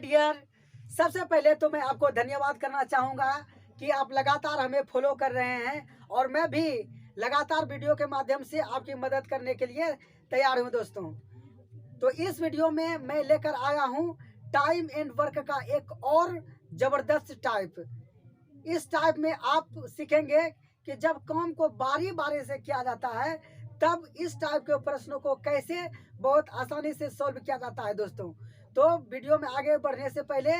Dear, सबसे पहले तो मैं आपको धन्यवाद करना चाहूँगा कि आप लगातार हमें फॉलो कर रहे हैं और मैं भी लगातार वीडियो के माध्यम से आपकी मदद करने के लिए तैयार हूँ दोस्तों। तो इस वीडियो में मैं लेकर आया हूँ टाइम एंड वर्क का एक और ज़बरदस्त टाइप। इस टाइप में आप सीखेंगे कि जब काम को बारी बारी से किया जाता है तब इस टाइप के प्रश्नों को कैसे बहुत आसानी से सॉल्व किया जाता है दोस्तों। तो वीडियो में आगे बढ़ने से पहले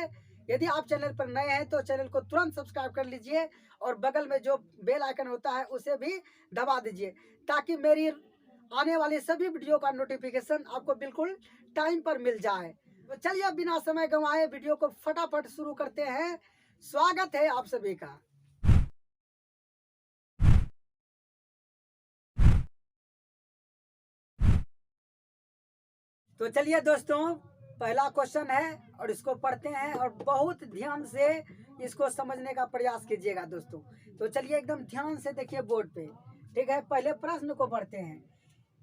यदि आप चैनल पर नए हैं तो चैनल को तुरंत सब्सक्राइब कर लीजिए और बगल में जो बेल आइकन होता है उसे भी दबा दीजिए ताकि मेरी आने वाली सभी वीडियो का नोटिफिकेशन आपको बिल्कुल टाइम पर मिल जाए। तो चलिए बिना समय गंवाए वीडियो को फटाफट शुरू करते हैं। स्वागत है आप सभी का। तो चलिए दोस्तों, पहला क्वेश्चन है और इसको पढ़ते हैं और बहुत ध्यान से इसको समझने का प्रयास कीजिएगा दोस्तों। तो चलिए एकदम ध्यान से देखिए बोर्ड पे, ठीक है। पहले प्रश्न को पढ़ते हैं।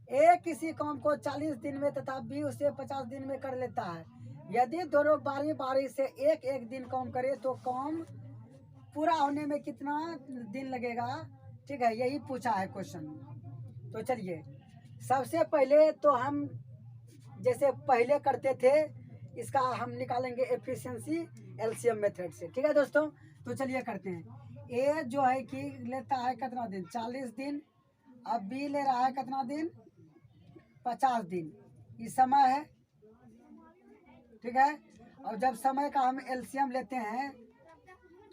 ए किसी काम को 40 दिन में तथा बी उसे 50 दिन में कर लेता है। यदि दोनों बारी बारी से एक एक दिन काम करे तो काम पूरा होने में कितना दिन लगेगा, ठीक है। यही पूछा है क्वेश्चन। तो चलिए सबसे पहले तो हम जैसे पहले करते थे इसका हम निकालेंगे एफिशिएंसी एलसीएम मेथड से, ठीक है दोस्तों। तो चलिए करते हैं। ए जो है कि लेता है कितना दिन, 40 दिन। अब बी ले रहा है कितना दिन, 50 दिन। ये समय है, ठीक है। और जब समय का हम एलसीएम लेते हैं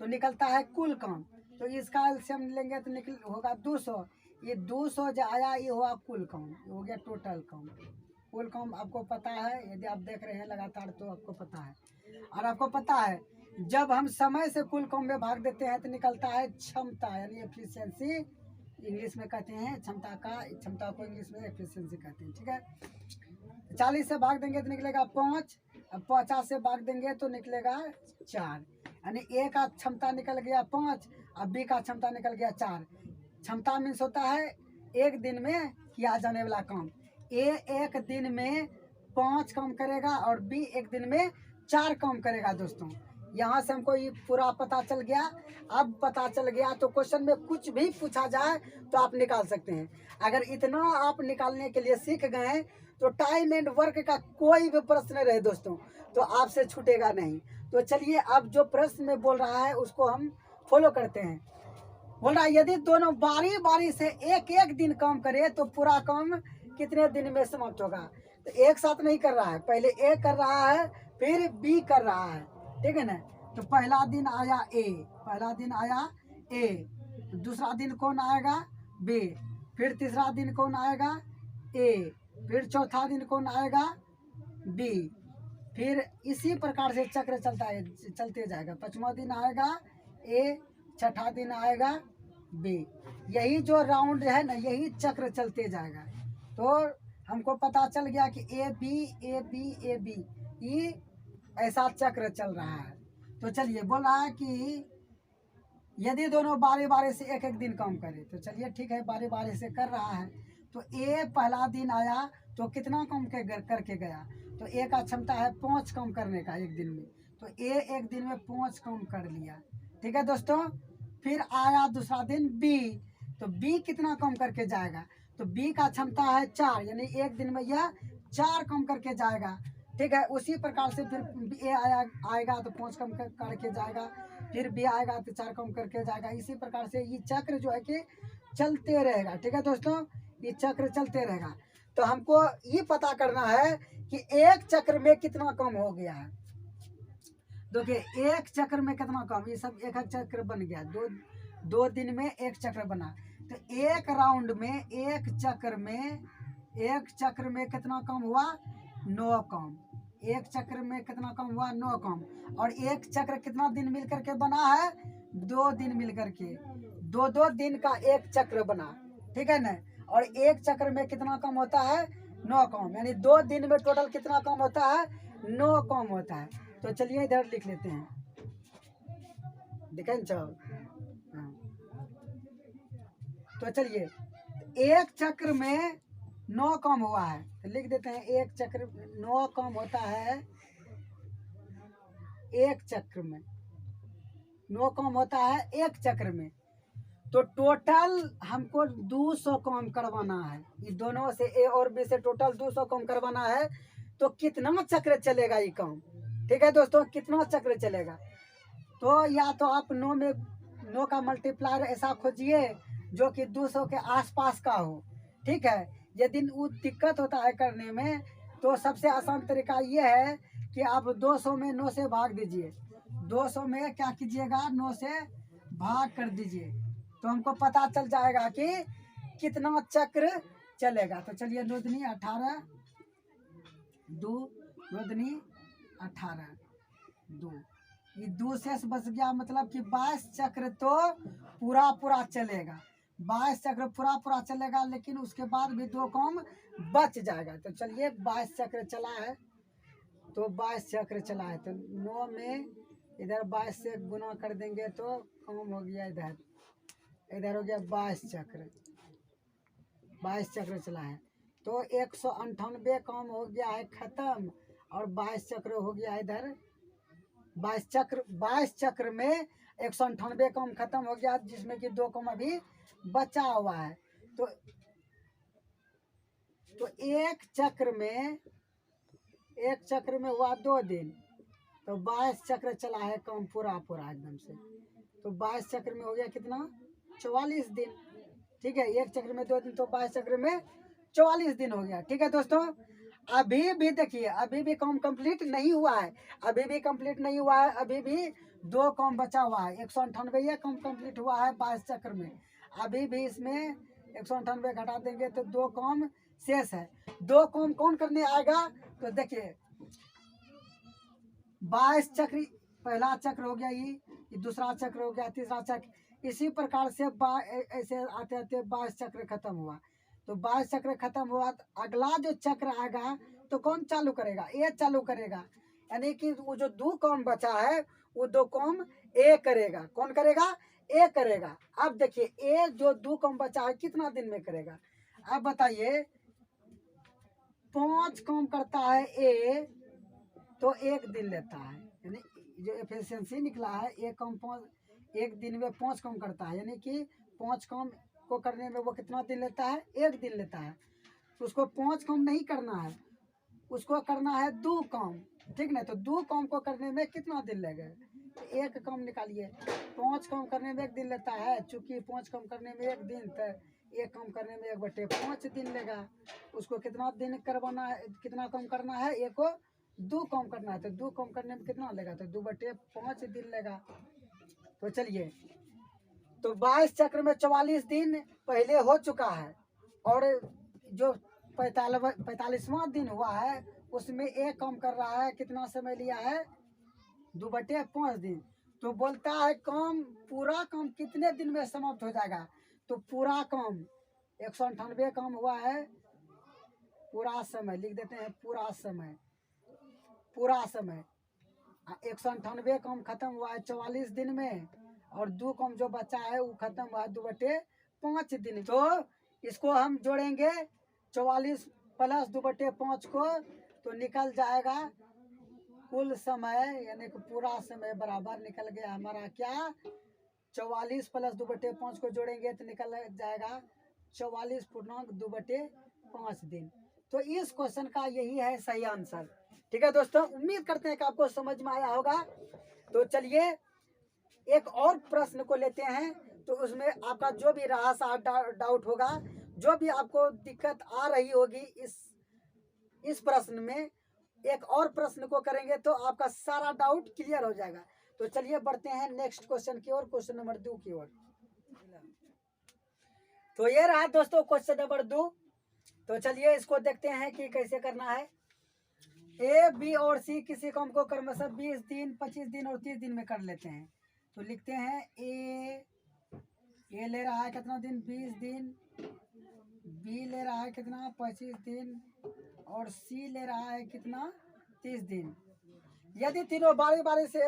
तो निकलता है कुल काम। तो इसका एलसीएम लेंगे तो निकल होगा 200। ये 200 जो आया ये हुआ कुल काम, ये हो गया टोटल काम। कुल काम आपको पता है, यदि आप देख रहे हैं लगातार तो आपको पता है। और आपको पता है जब हम समय से कुल काम में भाग देते हैं तो निकलता है क्षमता, यानी एफिशिएंसी इंग्लिश में कहते हैं। क्षमता को इंग्लिश में एफिशिएंसी कहते हैं, ठीक है। 40 से भाग देंगे तो निकलेगा 5। अब 50 से भाग देंगे तो निकलेगा 4। यानी ए का क्षमता निकल गया 5, अब बी का क्षमता निकल गया 4। क्षमता मीन्स होता है एक दिन में किया जाने वाला काम। ए एक दिन में 5 काम करेगा और बी एक दिन में 4 काम करेगा दोस्तों। यहाँ से हमको ये पूरा पता चल गया। अब पता चल गया तो क्वेश्चन में कुछ भी पूछा जाए तो आप निकाल सकते हैं। अगर इतना आप निकालने के लिए सीख गए तो टाइम एंड वर्क का कोई भी प्रश्न रहे दोस्तों तो आपसे छूटेगा नहीं। तो चलिए अब जो प्रश्न में बोल रहा है उसको हम फॉलो करते हैं। बोल रहा है यदि दोनों बारी बारी से एक एक दिन काम करे तो पूरा काम कितने दिन में समाप्त होगा। तो एक साथ नहीं कर रहा है, पहले ए कर रहा है फिर बी कर रहा है, ठीक है ना। तो पहला दिन आया ए, पहला दिन आया ए, दूसरा दिन कौन आएगा, बी। फिर तीसरा दिन कौन आएगा, ए। फिर चौथा दिन कौन आएगा, बी। फिर इसी प्रकार से चक्र चलते जाएगा। पांचवा दिन आएगा ए, छठा दिन आएगा बी। यही जो राउंड है ना, यही चक्र चलते जाएगा। तो हमको पता चल गया कि A B A B A B, ये ऐसा चक्र चल रहा है। तो चलिए बोल रहा है कि यदि दोनों बारी बारी से एक एक दिन काम करे। तो चलिए ठीक है, बारी बारी से कर रहा है। तो ए पहला दिन आया तो कितना काम करके गया। तो ए का क्षमता है 5 काम करने का एक दिन में। तो ए एक दिन में 5 काम कर लिया, ठीक है दोस्तों। फिर आया दूसरा दिन बी, तो बी कितना काम करके जाएगा। तो बी का क्षमता है 4, यानी एक दिन में यह 4 काम करके जाएगा, ठीक है। उसी प्रकार से फिर ए आएगा तो 5 काम करके जाएगा। फिर बी आएगा तो 4 काम करके जाएगा। इसी प्रकार से ये चक्र जो है कि चलते रहेगा, ठीक है दोस्तों। ये चक्र चलते रहेगा। तो हमको ये पता करना है कि एक चक्र में कितना काम हो गया है। देखिए एक चक्र में कितना काम, ये सब एक चक्र बन गया। दो दिन में एक चक्र बना। तो एक राउंड में एक चक्र में कितना काम हुआ, 9 काम। एक चक्र में कितना काम हुआ, 9 काम। और एक चक्र कितना दिन मिल करके बना है, 2 दिन मिल करके। 2 दिन का एक चक्र बना, ठीक है ना। और एक चक्र में कितना काम होता है, 9 काम। यानी 2 दिन में टोटल कितना काम होता है, 9 काम होता है। तो चलिए इधर लिख लेते हैं, देखें चल। तो चलिए एक चक्र में 9 काम हुआ है तो लिख देते हैं एक चक्र 9 काम होता है। एक चक्र में, 9 काम होता है एक चक्र में। तो टोटल हमको 200 काम करवाना है, ये दोनों से ए और बी से टोटल 200 काम करवाना है। तो कितना चक्र चलेगा ये काम? ठीक है दोस्तों, कितना चक्र चलेगा? तो या तो आप 9 में 9 का मल्टीप्लायर ऐसा खोजिए जो कि 200 के आसपास का हो। ठीक है, यदि वो दिक्कत होता है करने में तो सबसे आसान तरीका ये है कि आप 200 में 9 से भाग दीजिए। 200 में क्या कीजिएगा, 9 से भाग कर दीजिए, तो हमको पता चल जाएगा कि कितना चक्र चलेगा। तो चलिए 2 दूनी 18, 2 दूनी 18, 2, ये 2 शेष बच गया, मतलब कि 22 चक्र तो पूरा चलेगा। 22 चक्र पूरा चलेगा, लेकिन उसके बाद भी 2 काम बच जाएगा। तो चलिए 22 चक्र चला है, तो 22 चक्र चला है, तो 9 में इधर 22 से गुना कर देंगे तो काम हो गया। इधर हो गया 22 चक्र, 22 चक्र चला है, तो 198 काम हो गया है खत्म, और 22 चक्र हो गया इधर 22 चक्र में 198 काम खत्म हो गया, जिसमें कि 2 काम अभी बचा हुआ है। तो एक चक्र में हुआ 2 दिन, तो 22 चक्र चला है काम पूरा एकदम से। तो 22 चक्र में हो गया कितना, 44 दिन। ठीक है, एक चक्र में 2 दिन, तो 22 चक्र में 44 दिन हो गया। ठीक है दोस्तों, अभी भी देखिए, अभी भी काम कंप्लीट नहीं हुआ है, अभी भी 2 काम बचा हुआ है। 198 काम कंप्लीट हुआ है 22 चक्र में, अभी भी इसमें 198 घटा देंगे तो 2 काम शेष है। 2 काम कौन करने आएगा? तो देखिए 22 चक्र, पहला चक्र हो गया, ये दूसरा चक्र हो गया, तीसरा चक्र, इसी प्रकार से ऐसे आते आते 22 चक्र खत्म हुआ। तो 22 चक्र खत्म हुआ, तो अगला जो चक्र आएगा तो कौन चालू करेगा? ए चालू करेगा, यानी कि वो जो 2 काम बचा है वो 2 काम ए करेगा। कौन करेगा? ए करेगा। अब देखिए ए जो 2 काम बचा है कितना दिन में करेगा? अब बताइए, 5 काम करता है ए तो 1 दिन लेता है, यानी जो एफिशिएंसी निकला है, एक दिन में 5 काम करता है, यानी कि 5 काम को करने में वो कितना दिन लेता है? 1 दिन लेता है। तो उसको 5 काम नहीं करना है, उसको करना है 2 काम। ठीक ना, तो 2 काम को करने में कितना दिन लगेगा? तो 1 काम निकालिए। 5 काम करने में 1 दिन लेता है, चूंकि 5 काम करने में 1 दिन, तो 1 काम करने में 1/5 दिन लेगा। उसको कितना दिन करवाना है, कितना काम करना है? 1 को 2 काम करना है, तो 2 काम करने में कितना लेगा? तो 2/5 दिन लेगा। तो चलिए, तो 22 चक्र में 44 दिन पहले हो चुका है, और जो 45वां दिन हुआ है उसमें 1 काम कर रहा है, कितना समय लिया है? 2/5 दिन। तो बोलता है पूरा काम कितने दिन में समाप्त हो जाएगा? तो पूरा काम 198 काम हुआ है, पूरा समय लिख देते हैं, पूरा समय 198 काम खत्म हुआ है 44 दिन में, और 2 काम जो बचा है वो खत्म हुआ है 2/5 दिन। तो इसको हम जोड़ेंगे 44 प्लस 2/5 को, तो निकल जाएगा कुल समय, यानी कि पूरा समय बराबर निकल गया हमारा क्या? 44 प्लस 2/5 को जोड़ेंगे तो निकल जाएगा 44.2/5 दिन। तो इस क्वेश्चन का यही है सही आंसर। ठीक है दोस्तों, उम्मीद करते हैं कि आपको समझ में आया होगा। तो चलिए एक और प्रश्न को लेते हैं, तो उसमें आपका जो भी रहा सा डाउट होगा, जो भी आपको दिक्कत आ रही होगी इस प्रश्न में, एक और प्रश्न को करेंगे तो आपका सारा डाउट क्लियर हो जाएगा। तो चलिए बढ़ते हैं नेक्स्ट क्वेश्चन की ओर, क्वेश्चन नंबर 2 की ओर। तो ये रहा दोस्तों क्वेश्चन नंबर 2। तो चलिए इसको देखते हैं कि कैसे करना है। ए, बी और सी किसी काम को क्रमशः 20 दिन, 25 दिन और 30 दिन में कर लेते हैं। तो लिखते हैं ए ले रहा है कितना दिन? 20 दिन। बी ले रहा है कितना? 25 दिन। और सी ले रहा है कितना? 30 दिन। यदि तीनों बारी बारी से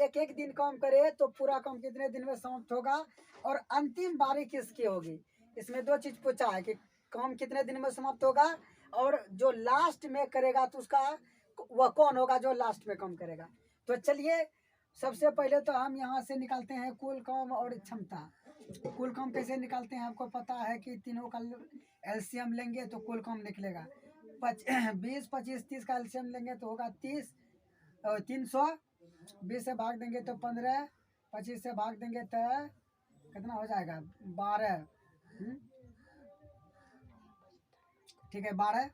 एक दिन काम करे तो पूरा काम कितने दिन में समाप्त होगा, और अंतिम बारी किसकी होगी? इसमें 2 चीज पूछा है कि काम कितने दिन में समाप्त होगा, और जो लास्ट में करेगा तो उसका वह कौन होगा जो लास्ट में काम करेगा। तो चलिए सबसे पहले तो हम यहाँ से निकालते हैं कुल काम और क्षमता। कुल काम कैसे निकालते हैं आपको पता है कि तीनों का एलसीएम लेंगे तो कुल काम निकलेगा। 20, 25, 30 का एलसीएम लेंगे तो होगा 30, 300। 20 से भाग देंगे तो 15, 25 से भाग देंगे तो कितना हो जाएगा 12। ठीक है 12,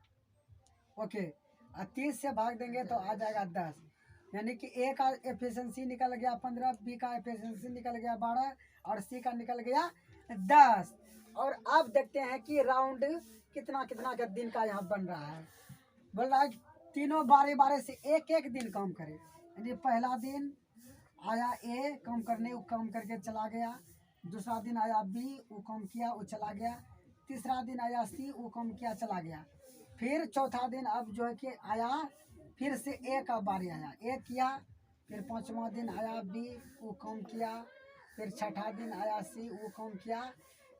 ओके। और 30 से भाग देंगे तो आ जाएगा 10, यानी कि ए का एफिशिएंसी निकल गया 15, बी का एफिशिएंसी निकल गया 12 और सी का निकल गया 10। और अब देखते हैं कि राउंड कितना कितना का दिन का यहाँ बन रहा है। बोल रहा है तीनों बारे बारे से एक एक दिन काम करे, यानी पहला दिन आया ए काम करने, वो काम करके चला गया। दूसरा दिन आया बी, वो काम किया, वो चला गया। तीसरा दिन आया सी, वो काम किया, चला गया। फिर चौथा दिन अब जो है कि आया फिर से ए का बारी आया, ए किया। फिर पांचवा दिन आया बी, वो काम किया। फिर छठा दिन आया सी, वो काम किया।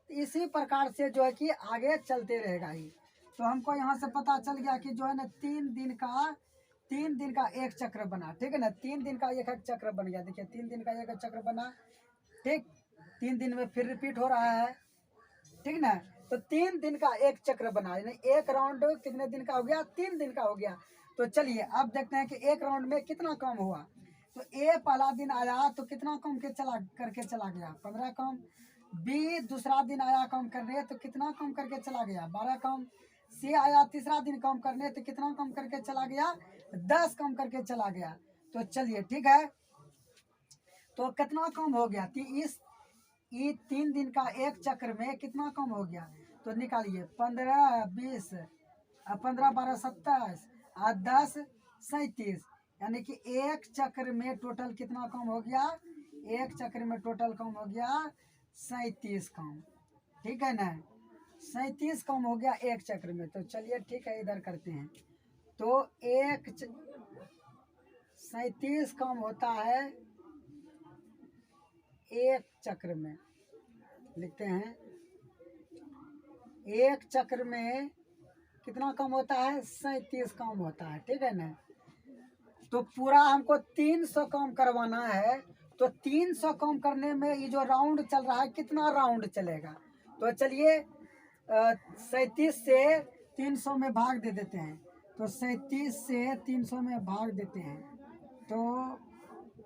इसी प्रकार से जो है कि आगे चलते रहेगा ही। तो हमको यहाँ से पता चल गया कि जो है ना 3 दिन का एक चक्र बना, ठीक है ना। 3 दिन का एक एक चक्र बन गया। देखिए 3 दिन का एक एक चक्र बना, ठीक। 3 दिन में फिर रिपीट हो रहा है, ठीक ना। तो 3 दिन का एक चक्र बना, यानी एक राउंड कितने दिन का हो गया, 3 दिन का हो गया। तो चलिए अब देखते हैं कि एक राउंड में कितना काम हुआ। तो ए पहला दिन आया तो कितना काम के करके चला गया, 15 काम। बी दूसरा दिन आया काम करने तो कितना काम करके चला गया, 12 काम। सी आया तीसरा दिन काम करने तो कितना काम करके चला गया, 10 काम करके चला गया। तो चलिए ठीक है, तो कितना काम हो गया इस 3 दिन का एक चक्र में कितना कम हो गया। तो निकालिए 15, 20, 15, 12, 27 और 10, 37, यानी कि एक चक्र में टोटल कितना कम हो गया, एक चक्र में टोटल कम हो गया 37 कम, ठीक है ना। 37 कम हो गया एक चक्र में। तो चलिए ठीक है इधर करते हैं। तो 37 कम होता है एक चक्र में, लिखते हैं एक चक्र में कितना कम होता है, 37 कम होता है, ठीक है ना। तो पूरा हमको 300 कम करवाना है। तो 300 कम करने में ये जो राउंड चल रहा है कितना राउंड चलेगा। तो चलिए 37 से 300 में भाग दे देते हैं। तो 37 से 300 में भाग देते हैं तो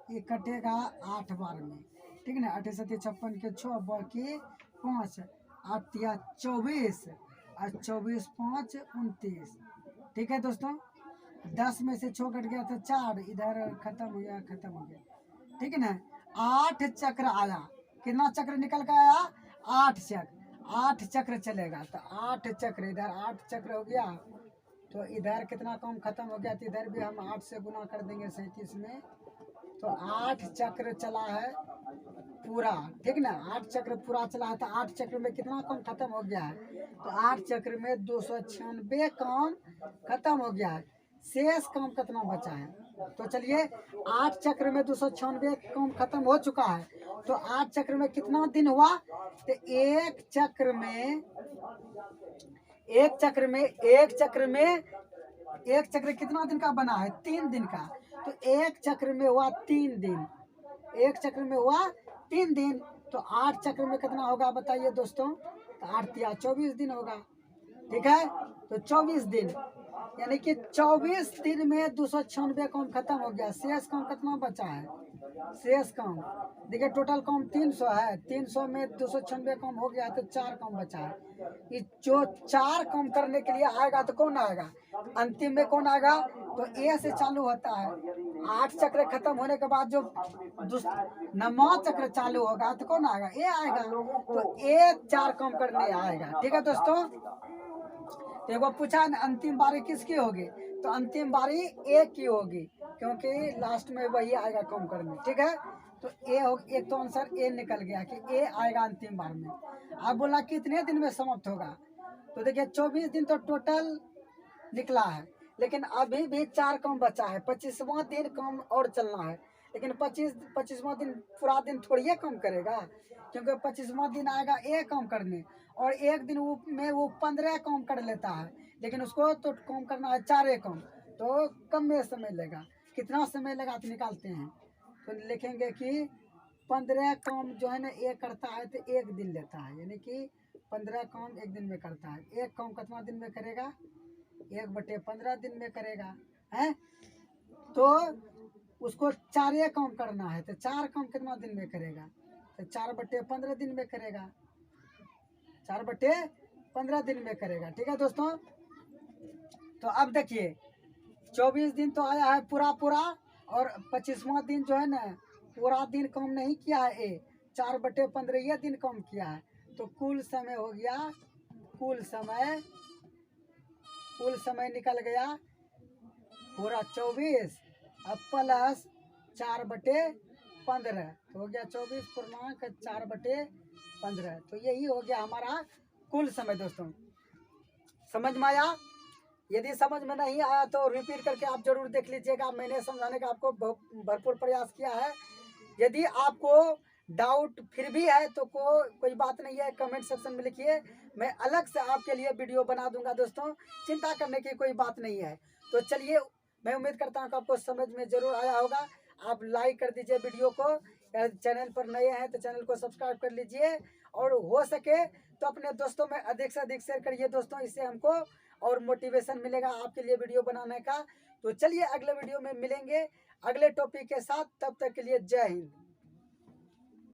ये कटेगा 8 बार में, ठीक ना। 8 7 56 के 6 बाकी 5, 8 या 24 और 24 5 29, ठीक है दोस्तों। 10 में से 6 कट गया तो 4 इधर खत्म हो गया, खत्म हो गया, ठीक है ना। 8 चक्र आया, कितना चक्र निकल के आया, 8 चक्र। 8 चक्र चलेगा तो 8 चक्र, इधर 8 चक्र हो गया। तो इधर कितना कम खत्म हो गया, तो इधर भी हम 8 से गुना कर देंगे 37 में। तो 8 चक्र चला है पूरा, ठीक ना। 8 चक्र पूरा चला है। तो 8 चक्र में कितना काम खत्म हो गया है, तो 8 चक्र में 296 काम खत्म हो गया है। शेष काम कितना बचा है। तो चलिए 8 चक्र में 296 काम खत्म हो चुका है। तो 8 चक्र में कितना दिन हुआ, तो एक चक्र कितना दिन का बना है, 3 दिन का। तो एक चक्र में हुआ 3 दिन, एक चक्र में हुआ 3 दिन। तो 8 चक्र में कितना होगा बताइए दोस्तों, तो 8 या 24 दिन होगा, ठीक है। तो 24 दिन, यानी कि 24 दिन में 296 काम खत्म हो गया। शेष काम कितना बचा है, शेष काम देखिए टोटल काम 300 है, 300 में 296 काम हो गया तो 4 काम बचा है। ये जो 4 काम करने के लिए आएगा तो कौन आएगा, अंतिम में कौन आएगा, तो ए से चालू होता है। 8 चक्र खत्म होने के बाद जो 9वां चक्र चालू होगा तो कौन आएगा, ए आएगा। तो ए 4 काम करने आएगा, ठीक है दोस्तों। तो एक बार पूछा न अंतिम बारी किसकी होगी, तो अंतिम बारी ए की होगी, क्योंकि लास्ट में वही आएगा कम करने, ठीक है। तो ए हो, एक तो आंसर ए निकल गया कि ए आएगा अंतिम बार में। अब बोला कितने दिन में समाप्त होगा, तो देखिए 24 दिन तो टोटल निकला है, लेकिन अभी भी 4 काम बचा है। 25वां दिन काम और चलना है, लेकिन 25वां दिन पूरा दिन थोड़ी कम करेगा, क्योंकि 25वां दिन आएगा ए काम करने, और एक दिन में वो 15 काम कर लेता है, लेकिन उसको तो काम करना है 4 काम, तो कम में समय लेगा, कितना समय लगाते निकालते हैं, तो लिखेंगे कि 15 काम जो है ना एक करता है तो 1 दिन लेता है, यानी कि 15 काम 1 दिन में करता है। एक काम कितना दिन में करेगा? 1/15 दिन में करेगा है। तो उसको 4 काम करना है, तो 4 काम कितना दिन में करेगा? तो 4/15 दिन में करेगा, 4/15 दिन में करेगा। ठीक है दोस्तों, तो अब देखिए 24 दिन तो आया है पूरा पूरा, और 25वां दिन जो है ना पूरा दिन काम नहीं किया है, 4/15 ये दिन काम किया है। तो कुल समय हो गया, कुल समय निकल गया पूरा 24 अब प्लस 4/15, तो हो गया 24.4/15। तो यही हो गया हमारा कुल समय। दोस्तों समझ में आया? यदि समझ में नहीं आया तो रिपीट करके आप जरूर देख लीजिएगा। मैंने समझाने का आपको भरपूर प्रयास किया है। यदि आपको डाउट फिर भी है तो कोई बात नहीं है, कमेंट सेक्शन में लिखिए, मैं अलग से आपके लिए वीडियो बना दूंगा। दोस्तों चिंता करने की कोई बात नहीं है। तो चलिए, मैं उम्मीद करता हूँ कि आपको समझ में जरूर आया होगा। आप लाइक कर दीजिए वीडियो को, चैनल पर नए हैं तो चैनल को सब्सक्राइब कर लीजिए, और हो सके तो अपने दोस्तों में अधिक से अधिक शेयर करिए दोस्तों, इससे हमको और मोटिवेशन मिलेगा आपके लिए वीडियो बनाने का। तो चलिए अगले वीडियो में मिलेंगे अगले टॉपिक के साथ, तब तक के लिए जय हिंद।